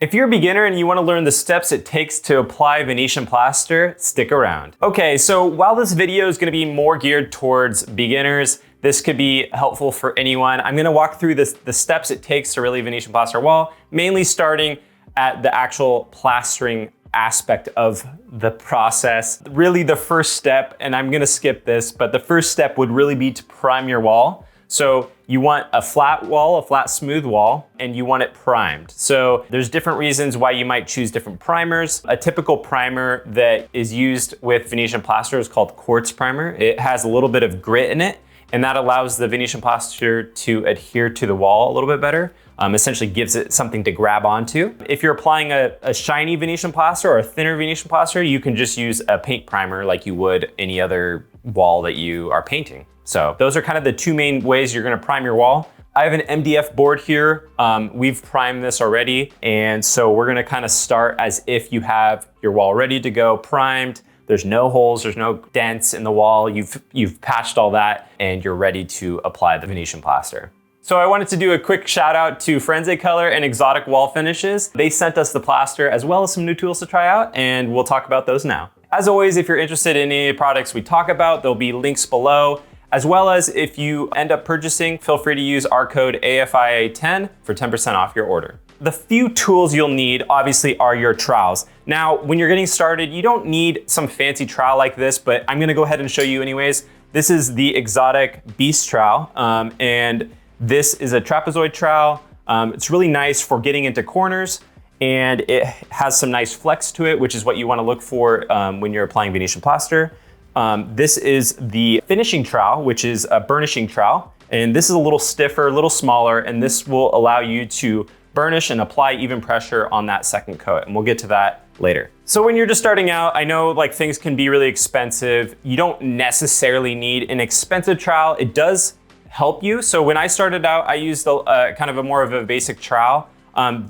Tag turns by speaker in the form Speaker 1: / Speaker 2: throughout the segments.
Speaker 1: If you're a beginner and you want to learn the steps it takes to apply Venetian plaster, stick around. Okay, so while this video is going to be more geared towards beginners, this could be helpful for anyone. I'm going to walk through the steps it takes to really Venetian plaster a wall, mainly starting at the actual plastering aspect of the process. Really the first step, and I'm going to skip this, but the first step would really be to prime your wall. So you want a flat wall, a flat smooth wall, and you want it primed. So there's different reasons why you might choose different primers. A typical primer that is used with Venetian plaster is called quartz primer. It has a little bit of grit in it, and that allows the Venetian plaster to adhere to the wall a little bit better. Essentially gives it something to grab onto. If you're applying a shiny Venetian plaster or a thinner Venetian plaster, you can just use a paint primer like you would any other wall that you are painting. So those are kind of the two main ways you're gonna prime your wall. I have an MDF board here. We've primed this already. And so we're gonna kind of start as if you have your wall ready to go, primed. There's no holes, there's no dents in the wall. You've patched all that and you're ready to apply the Venetian plaster. So I wanted to do a quick shout out to Frenzy Color and Exotic Wall Finishes. They sent us the plaster as well as some new tools to try out, and we'll talk about those now. As always, if you're interested in any products we talk about, there'll be links below. As well as if you end up purchasing, feel free to use our code AFIA10 for 10% off your order. The few tools you'll need obviously are your trowels. Now, when you're getting started, you don't need some fancy trowel like this, but I'm gonna go ahead and show you anyways. This is the Exotic Beast trowel, and this is a trapezoid trowel. It's really nice for getting into corners, and it has some nice flex to it, which is what you wanna look for when you're applying Venetian plaster. This is the finishing trowel, which is a burnishing trowel. And this is a little stiffer, a little smaller, and this will allow you to burnish and apply even pressure on that second coat. And we'll get to that later. So when you're just starting out, I know like things can be really expensive. You don't necessarily need an expensive trowel. It does help you. So when I started out, I used kind of a more of a basic trowel.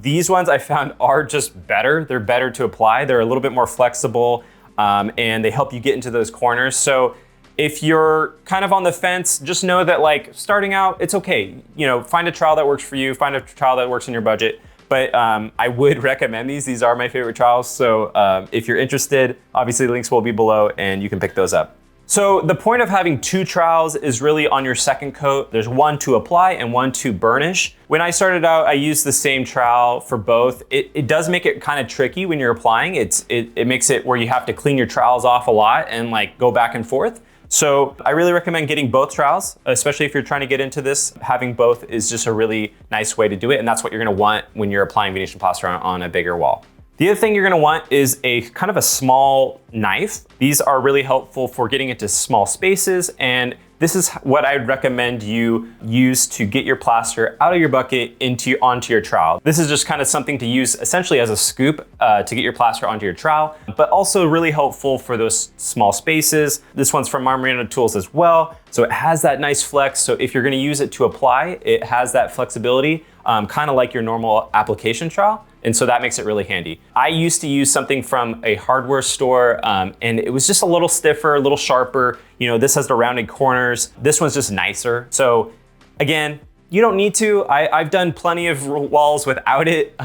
Speaker 1: These ones I found are just better. They're better to apply. They're a little bit more flexible. And they help you get into those corners. So if you're kind of on the fence, just know that like starting out, it's okay. You know, find a trowel that works for you, find a trowel that works in your budget. But I would recommend these. These are my favorite trowels. So if you're interested, obviously links will be below and you can pick those up. So the point of having two trowels is really on your second coat. There's one to apply and one to burnish. When I started out, I used the same trowel for both. It does make it kind of tricky when you're applying. It makes it where you have to clean your trowels off a lot and like go back and forth. So I really recommend getting both trowels, especially if you're trying to get into this. Having both is just a really nice way to do it. And that's what you're gonna want when you're applying Venetian plaster on a bigger wall. The other thing you're gonna want is a kind of a small knife. These are really helpful for getting into small spaces, and this is what I'd recommend you use to get your plaster out of your bucket onto your trowel. This is just kind of something to use essentially as a scoop to get your plaster onto your trowel, but also really helpful for those small spaces. This one's from Marmorino Tools as well. So it has that nice flex. So if you're gonna use it to apply, it has that flexibility, kind of like your normal application trowel. And so that makes it really handy. I used to use something from a hardware store and it was just a little stiffer, a little sharper. You know, this has the rounded corners. This one's just nicer. So again, you don't need to. I've done plenty of walls without it,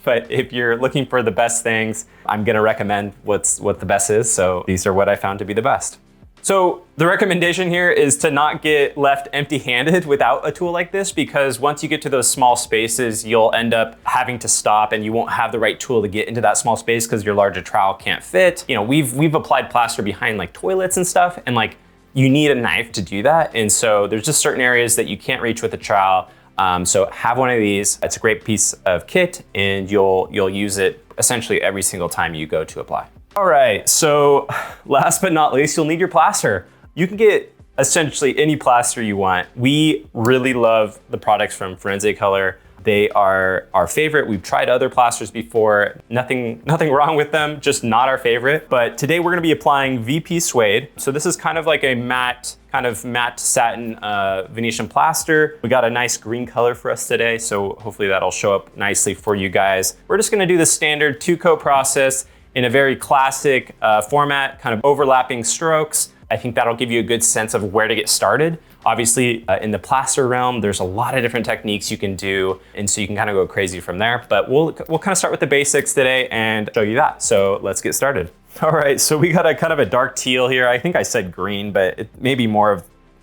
Speaker 1: but if you're looking for the best things, I'm gonna recommend what the best is. So these are what I found to be the best. So the recommendation here is to not get left empty-handed without a tool like this, because once you get to those small spaces, you'll end up having to stop and you won't have the right tool to get into that small space because your larger trowel can't fit. You know, we've applied plaster behind like toilets and stuff, and like you need a knife to do that. And so there's just certain areas that you can't reach with a trowel. So have one of these. It's a great piece of kit and you'll use it essentially every single time you go to apply. All right, so last but not least, you'll need your plaster. You can get essentially any plaster you want. We really love the products from Frenzy Color. They are our favorite. We've tried other plasters before. Nothing wrong with them, just not our favorite. But today we're gonna be applying VP Suede. So this is kind of like a matte satin Venetian plaster. We got a nice green color for us today, so hopefully that'll show up nicely for you guys. We're just gonna do the standard 2-coat process in a very classic format, kind of overlapping strokes. I think that'll give you a good sense of where to get started. Obviously, in the plaster realm, there's a lot of different techniques you can do, and so you can kind of go crazy from there. But we'll kind of start with the basics today and show you that. So let's get started. All right, so we got a kind of a dark teal here. I think I said green, but it may be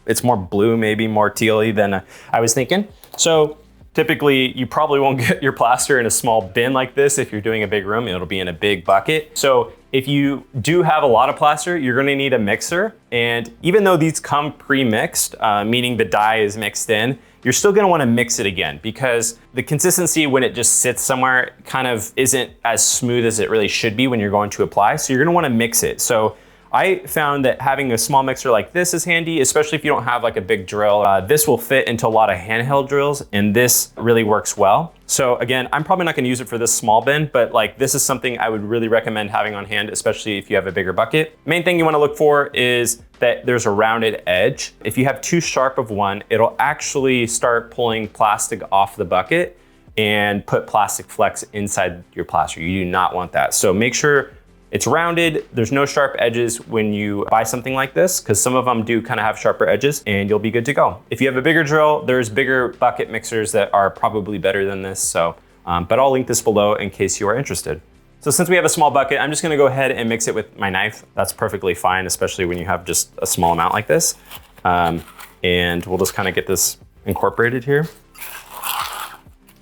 Speaker 1: it's more blue, maybe more tealy than I was thinking. So typically, you probably won't get your plaster in a small bin like this. If you're doing a big room, it'll be in a big bucket. So if you do have a lot of plaster, you're gonna need a mixer. And even though these come pre-mixed, meaning the dye is mixed in, you're still gonna wanna mix it again because the consistency when it just sits somewhere kind of isn't as smooth as it really should be when you're going to apply. So you're gonna wanna mix it. So I found that having a small mixer like this is handy, especially if you don't have like a big drill. This will fit into a lot of handheld drills, and this really works well. So again, I'm probably not gonna use it for this small bin, but like this is something I would really recommend having on hand, especially if you have a bigger bucket. Main thing you wanna look for is that there's a rounded edge. If you have too sharp of one, it'll actually start pulling plastic off the bucket and put plastic flecks inside your plaster. You do not want that. So make sure it's rounded, there's no sharp edges when you buy something like this, because some of them do kind of have sharper edges, and you'll be good to go. If you have a bigger drill, there's bigger bucket mixers that are probably better than this, so, but I'll link this below in case you are interested. So since we have a small bucket, I'm just gonna go ahead and mix it with my knife. That's perfectly fine, especially when you have just a small amount like this. And we'll just kind of get this incorporated here.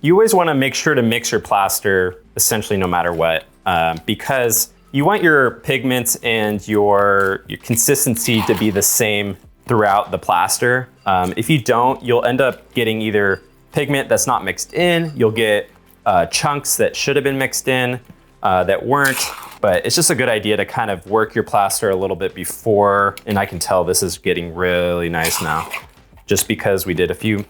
Speaker 1: You always wanna make sure to mix your plaster essentially no matter what, because you want your pigments and your consistency to be the same throughout the plaster. If you don't, you'll end up getting either pigment that's not mixed in, you'll get chunks that should have been mixed in that weren't, but it's just a good idea to kind of work your plaster a little bit before, and I can tell this is getting really nice now, just because we did a few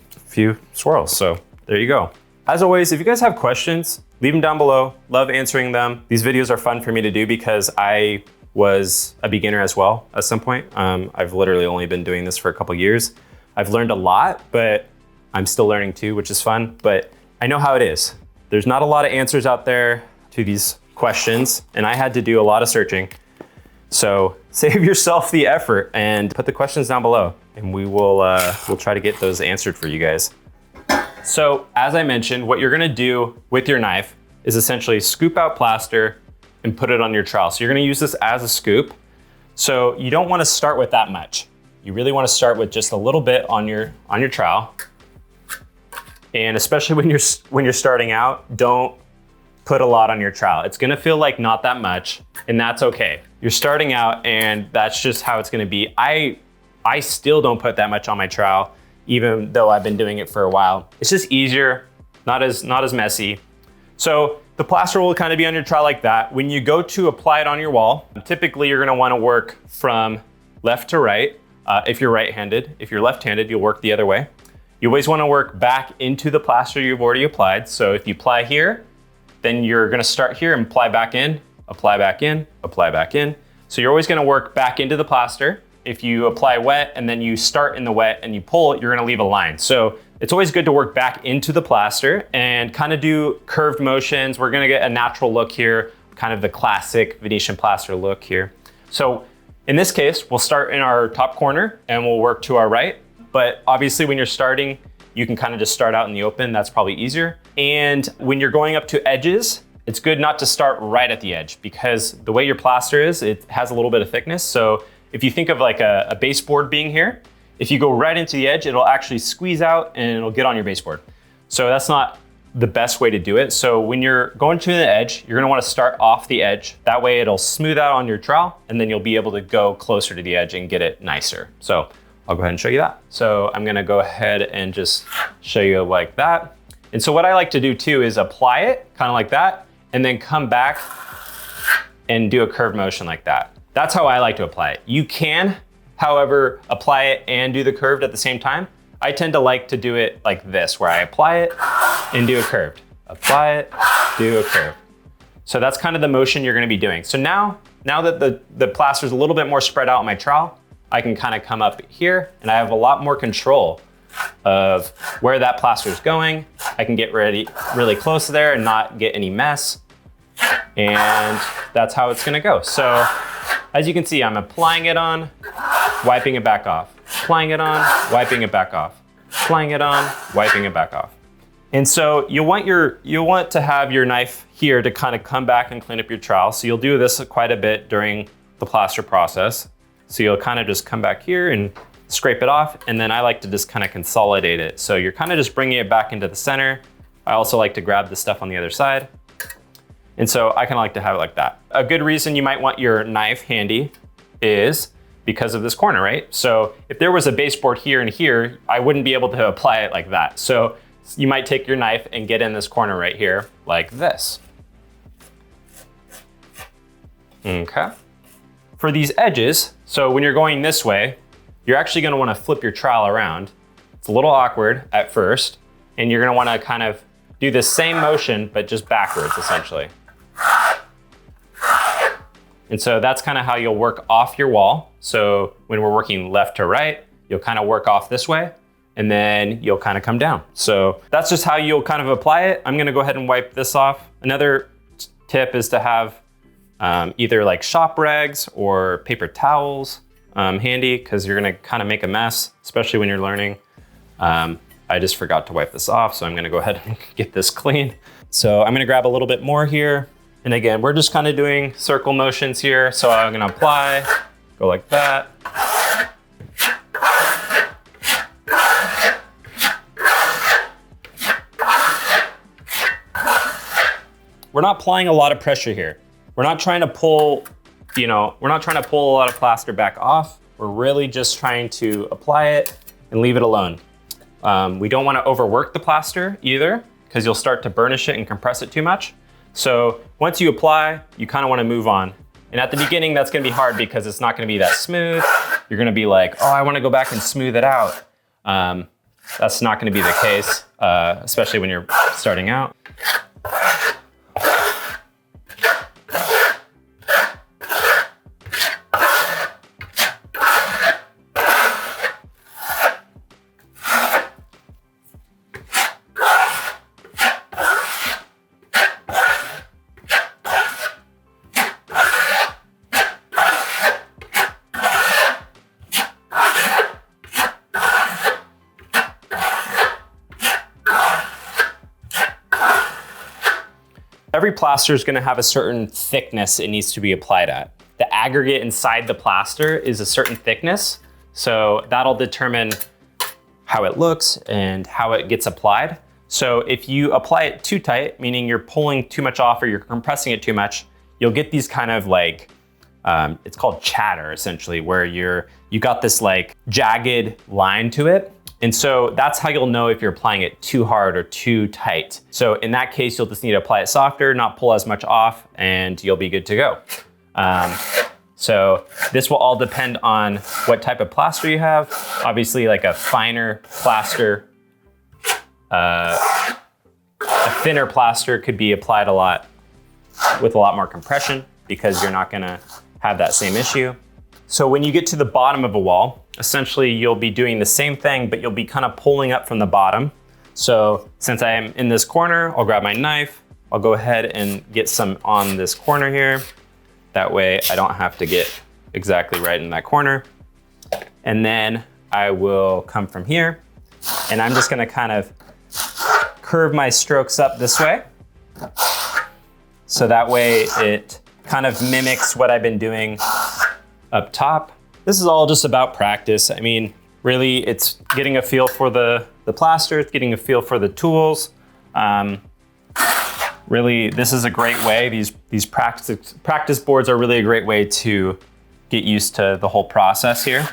Speaker 1: swirls, so there you go. As always, if you guys have questions, leave them down below. Love answering them. These videos are fun for me to do because I was a beginner as well at some point. I've literally only been doing this for a couple years. I've learned a lot, but I'm still learning too, which is fun, but I know how it is. There's not a lot of answers out there to these questions, and I had to do a lot of searching. So save yourself the effort and put the questions down below, and we'll try to get those answered for you guys. So as I mentioned, what you're gonna do with your knife is essentially scoop out plaster and put it on your trowel. So you're gonna use this as a scoop. So you don't wanna start with that much. You really wanna start with just a little bit on your trowel. And especially when you're starting out, don't put a lot on your trowel. It's gonna feel like not that much, and that's okay. You're starting out, and that's just how it's gonna be. I still don't put that much on my trowel, even though I've been doing it for a while. It's just easier, not as messy. So the plaster will kind of be on your trowel like that. When you go to apply it on your wall, typically you're gonna wanna work from left to right, if you're right-handed. If you're left-handed, you'll work the other way. You always wanna work back into the plaster you've already applied. So if you apply here, then you're gonna start here and apply back in, apply back in, apply back in. So you're always gonna work back into the plaster. If you apply wet and then you start in the wet and you pull, you're gonna leave a line. So it's always good to work back into the plaster and kind of do curved motions. We're gonna get a natural look here, kind of the classic Venetian plaster look here. So in this case, we'll start in our top corner and we'll work to our right. But obviously when you're starting, you can kind of just start out in the open. That's probably easier. And when you're going up to edges, it's good not to start right at the edge because the way your plaster is, it has a little bit of thickness. So if you think of like a baseboard being here, if you go right into the edge, it'll actually squeeze out and it'll get on your baseboard. So that's not the best way to do it. So when you're going to the edge, you're gonna wanna start off the edge. That way it'll smooth out on your trowel and then you'll be able to go closer to the edge and get it nicer. So I'll go ahead and show you that. So I'm gonna go ahead and just show you like that. And so what I like to do too is apply it kind of like that and then come back and do a curved motion like that. That's how I like to apply it. You can, however, apply it and do the curved at the same time. I tend to like to do it like this, where I apply it and do a curved. Apply it, do a curve. So that's kind of the motion you're gonna be doing. So now that the plaster's a little bit more spread out on my trowel, I can kind of come up here and I have a lot more control of where that plaster is going. I can get really close to there and not get any mess. And that's how it's gonna go. So as you can see, I'm applying it on wiping it back off, applying it on, wiping it back off, applying it on, wiping it back off. And so you'll want to have your knife here to kind of come back and clean up your trowel. So you'll do this quite a bit during the plaster process. So you'll kind of just come back here and scrape it off. And then I like to just kind of consolidate it. So you're kind of just bringing it back into the center. I also like to grab the stuff on the other side. And so I kind of like to have it like that. A good reason you might want your knife handy is because of this corner, right? So if there was a baseboard here and here, I wouldn't be able to apply it like that. So you might take your knife and get in this corner right here like this. Okay. For these edges, so when you're going this way, you're actually gonna wanna flip your trowel around. It's a little awkward at first, and you're gonna wanna kind of do the same motion, but just backwards, essentially. And so that's kind of how you'll work off your wall. So when we're working left to right, you'll kind of work off this way, and then you'll kind of come down. So that's just how you'll kind of apply it. I'm gonna go ahead and wipe this off. Another tip is to have either like shop rags or paper towels handy, because you're gonna kind of make a mess, especially when you're learning. I just forgot to wipe this off, so I'm gonna go ahead and get this clean. So I'm gonna grab a little bit more here. And again, we're just kind of doing circle motions here. So I'm gonna apply, go like that. We're not applying a lot of pressure here. We're not trying to pull, we're not trying to pull a lot of plaster back off. We're really just trying to apply it and leave it alone. We don't want to overwork the plaster either, because you'll start to burnish it and compress it too much. So once you apply, you kind of want to move on. And at the beginning, that's going to be hard because it's not going to be that smooth. You're going to be like, oh, I want to go back and smooth it out. That's not going to be the case, especially when you're starting out. Every plaster is going to have a certain thickness it needs to be applied at. The aggregate inside the plaster is a certain thickness, so that'll determine how it looks and how it gets applied. So if you apply it too tight, meaning you're pulling too much off or you're compressing it too much, you'll get these kind of like, it's called chatter essentially, where you got this like jagged line to it. And so that's how you'll know if you're applying it too hard or too tight. So in that case, you'll just need to apply it softer, not pull as much off, and you'll be good to go. So this will all depend on what type of plaster you have. Obviously, like a finer plaster, a thinner plaster could be applied with a lot more compression because you're not gonna have that same issue. So when you get to the bottom of a wall, essentially you'll be doing the same thing, but you'll be kind of pulling up from the bottom. So since I am in this corner, I'll grab my knife. I'll go ahead and get some on this corner here. That way I don't have to get exactly right in that corner. And then I will come from here and I'm just gonna kind of curve my strokes up this way. So that way it kind of mimics what I've been doing up top. This is all just about practice. I mean, really it's getting a feel for the plaster, it's getting a feel for the tools. Really, this is a great way. These practice boards are really a great way to get used to the whole process here.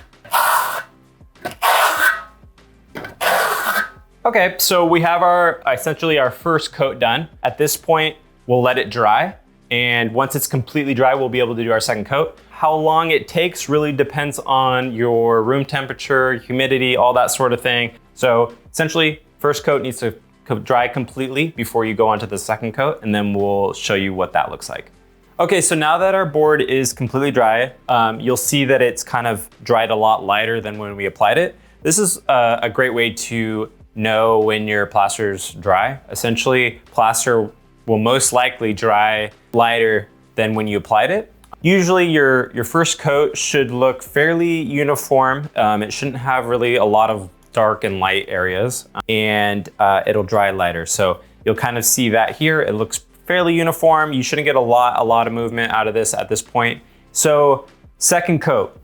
Speaker 1: Okay, so we have essentially our first coat done. At this point, we'll let it dry. And once it's completely dry, we'll be able to do our second coat. How long it takes really depends on your room temperature, humidity, all that sort of thing. So essentially, first coat needs to dry completely before you go on to the second coat, and then we'll show you what that looks like. Okay, so now that our board is completely dry, you'll see that it's kind of dried a lot lighter than when we applied it. This is a great way to know when your plaster's dry. Essentially, plaster will most likely dry lighter than when you applied it. Usually your first coat should look fairly uniform. It shouldn't have really a lot of dark and light areas, and it'll dry lighter. So you'll kind of see that here. It looks fairly uniform. You shouldn't get a lot of movement out of this at this point. So second coat,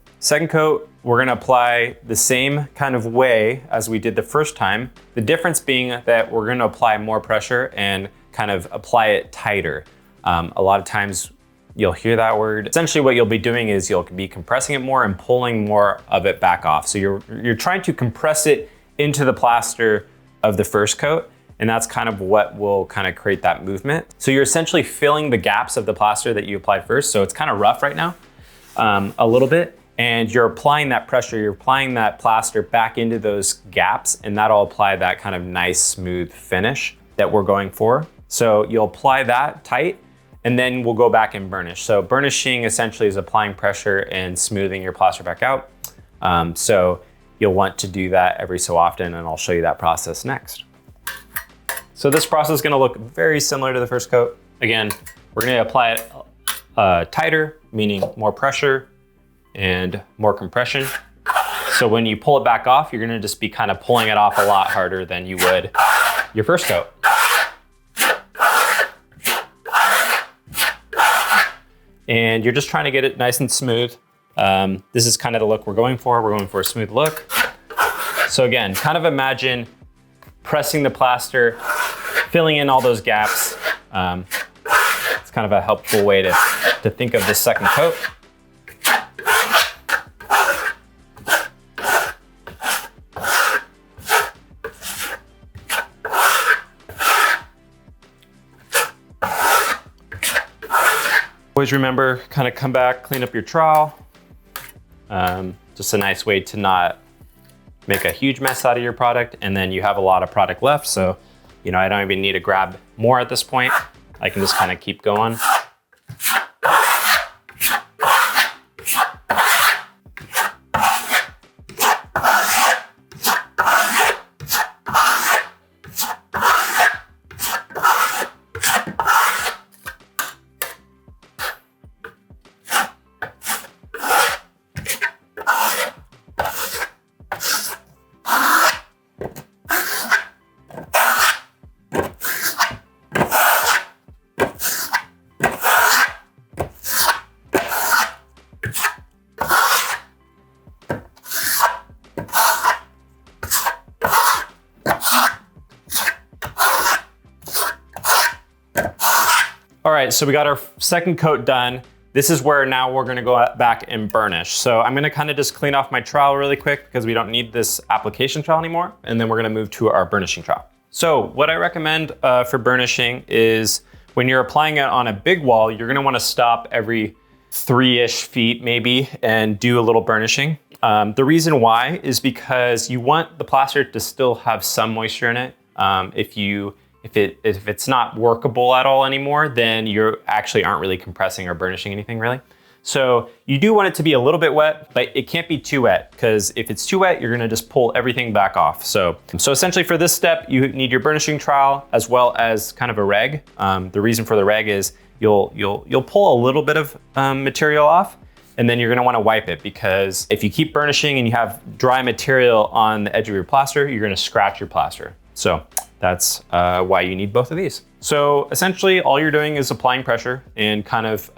Speaker 1: we're gonna apply the same kind of way as we did the first time. The difference being that we're gonna apply more pressure and kind of apply it tighter. A lot of times you'll hear that word. Essentially what you'll be doing is you'll be compressing it more and pulling more of it back off. So you're trying to compress it into the plaster of the first coat, and that's kind of what will kind of create that movement. So you're essentially filling the gaps of the plaster that you applied first. So it's kind of rough right now, a little bit, and you're applying that pressure, you're applying that plaster back into those gaps, and that'll apply that kind of nice smooth finish that we're going for. So you'll apply that tight, and then we'll go back and burnish. So burnishing essentially is applying pressure and smoothing your plaster back out. So you'll want to do that every so often, and I'll show you that process next. So this process is gonna look very similar to the first coat. Again, we're gonna apply it tighter, meaning more pressure and more compression. So when you pull it back off, you're gonna just be kind of pulling it off a lot harder than you would your first coat. And you're just trying to get it nice and smooth. This is kind of the look we're going for. We're going for a smooth look. So again, kind of imagine pressing the plaster, filling in all those gaps. It's kind of a helpful way to think of this second coat. Always remember, kind of come back, clean up your trowel. Just a nice way to not make a huge mess out of your product, and then you have a lot of product left. So, you know, I don't even need to grab more at this point. I can just kind of keep going. All right, so we got our second coat done. This is where now we're gonna go back and burnish. So I'm gonna kind of just clean off my trowel really quick because we don't need this application trowel anymore. And then we're gonna move to our burnishing trowel. So what I recommend for burnishing is when you're applying it on a big wall, you're gonna wanna stop every 3-ish feet maybe and do a little burnishing. The reason why is because you want the plaster to still have some moisture in it. If it's not workable at all anymore, then you actually aren't really compressing or burnishing anything really. So you do want it to be a little bit wet, but it can't be too wet, because if it's too wet, you're gonna just pull everything back off. So essentially for this step, you need your burnishing trowel as well as kind of a rag. The reason for the rag is you'll pull a little bit of material off, and then you're gonna wanna wipe it, because if you keep burnishing and you have dry material on the edge of your plaster, you're gonna scratch your plaster. So that's why you need both of these. So essentially all you're doing is applying pressure and kind of,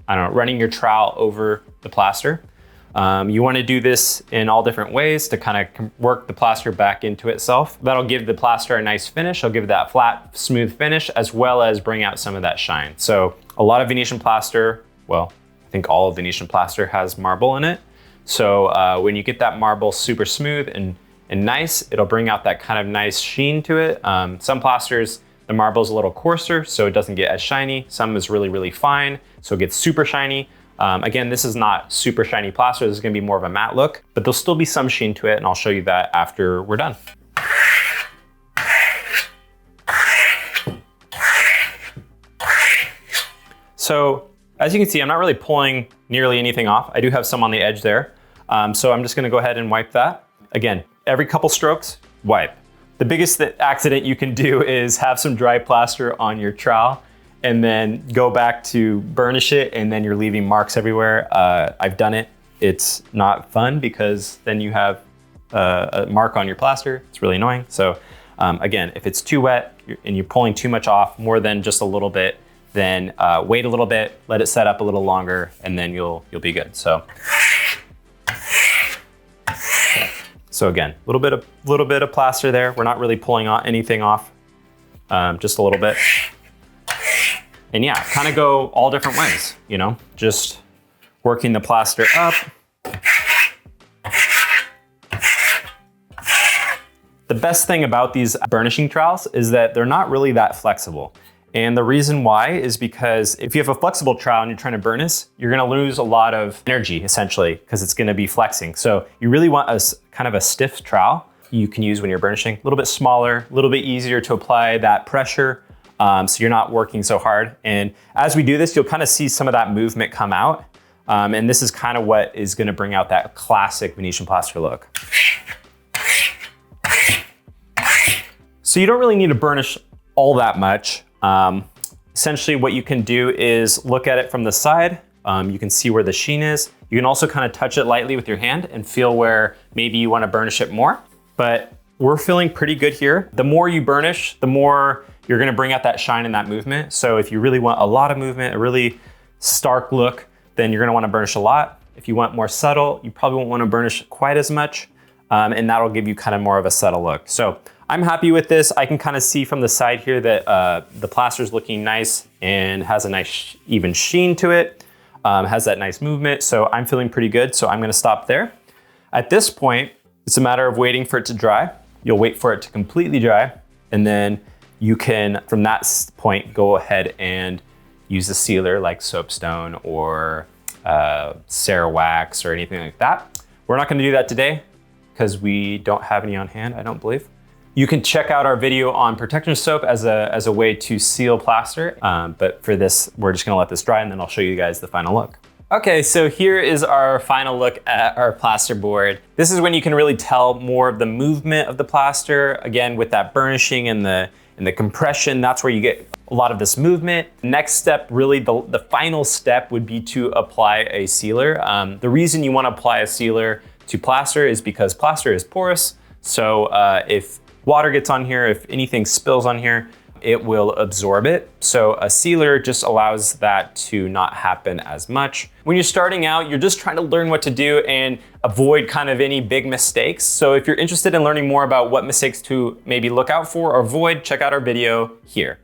Speaker 1: running your trowel over the plaster. You wanna do this in all different ways to kind of work the plaster back into itself. That'll give the plaster a nice finish. It'll give that flat, smooth finish, as well as bring out some of that shine. So a lot of Venetian plaster, well, I think all of Venetian plaster has marble in it. So when you get that marble super smooth and nice, it'll bring out that kind of nice sheen to it. Some plasters, the marble's a little coarser, so it doesn't get as shiny. Some is really, really fine, so it gets super shiny. Again, this is not super shiny plaster. This is gonna be more of a matte look, but there'll still be some sheen to it, and I'll show you that after we're done. So as you can see, I'm not really pulling nearly anything off. I do have some on the edge there. So I'm just gonna go ahead and wipe that. Again, every couple strokes, wipe. The biggest accident you can do is have some dry plaster on your trowel and then go back to burnish it, and then you're leaving marks everywhere. I've done it. It's not fun because then you have a mark on your plaster. It's really annoying. So again, if it's too wet and you're pulling too much off, more than just a little bit, then wait a little bit, let it set up a little longer, and then you'll be good. So again, a little bit of plaster there. We're not really pulling anything off, just a little bit. And yeah, kind of go all different ways, you know, just working the plaster up. The best thing about these burnishing trowels is that they're not really that flexible. And the reason why is because if you have a flexible trowel and you're trying to burnish, you're gonna lose a lot of energy essentially, because it's gonna be flexing. So you really want a kind of a stiff trowel you can use when you're burnishing. A little bit smaller, a little bit easier to apply that pressure, so you're not working so hard. And as we do this, you'll kind of see some of that movement come out. And this is kind of what is gonna bring out that classic Venetian plaster look. So you don't really need to burnish all that much. Essentially what you can do is look at it from the side. You can see where the sheen is. You can also kind of touch it lightly with your hand and feel where maybe you want to burnish it more. But we're feeling pretty good here. The more you burnish, the more you're going to bring out that shine and that movement. So if you really want a lot of movement, a really stark look, then you're going to want to burnish a lot. If you want more subtle, you probably won't want to burnish quite as much. And that'll give you kind of more of a subtle look. So I'm happy with this. I can kind of see from the side here that the plaster is looking nice and has a nice even sheen to it, has that nice movement. So I'm feeling pretty good. So I'm gonna stop there. At this point, it's a matter of waiting for it to dry. You'll wait for it to completely dry. And then you can, from that point, go ahead and use a sealer like soapstone or Ceramax or anything like that. We're not gonna do that today because we don't have any on hand, I don't believe. You can check out our video on protection soap as a way to seal plaster. But for this, we're just gonna let this dry and then I'll show you guys the final look. Okay, so here is our final look at our plaster board. This is when you can really tell more of the movement of the plaster. Again, with that burnishing and the compression, that's where you get a lot of this movement. Next step, really the final step would be to apply a sealer. The reason you wanna apply a sealer to plaster is because plaster is porous. So if water gets on here, if anything spills on here, it will absorb it. So a sealer just allows that to not happen as much. When you're starting out, you're just trying to learn what to do and avoid kind of any big mistakes. So if you're interested in learning more about what mistakes to maybe look out for or avoid, check out our video here.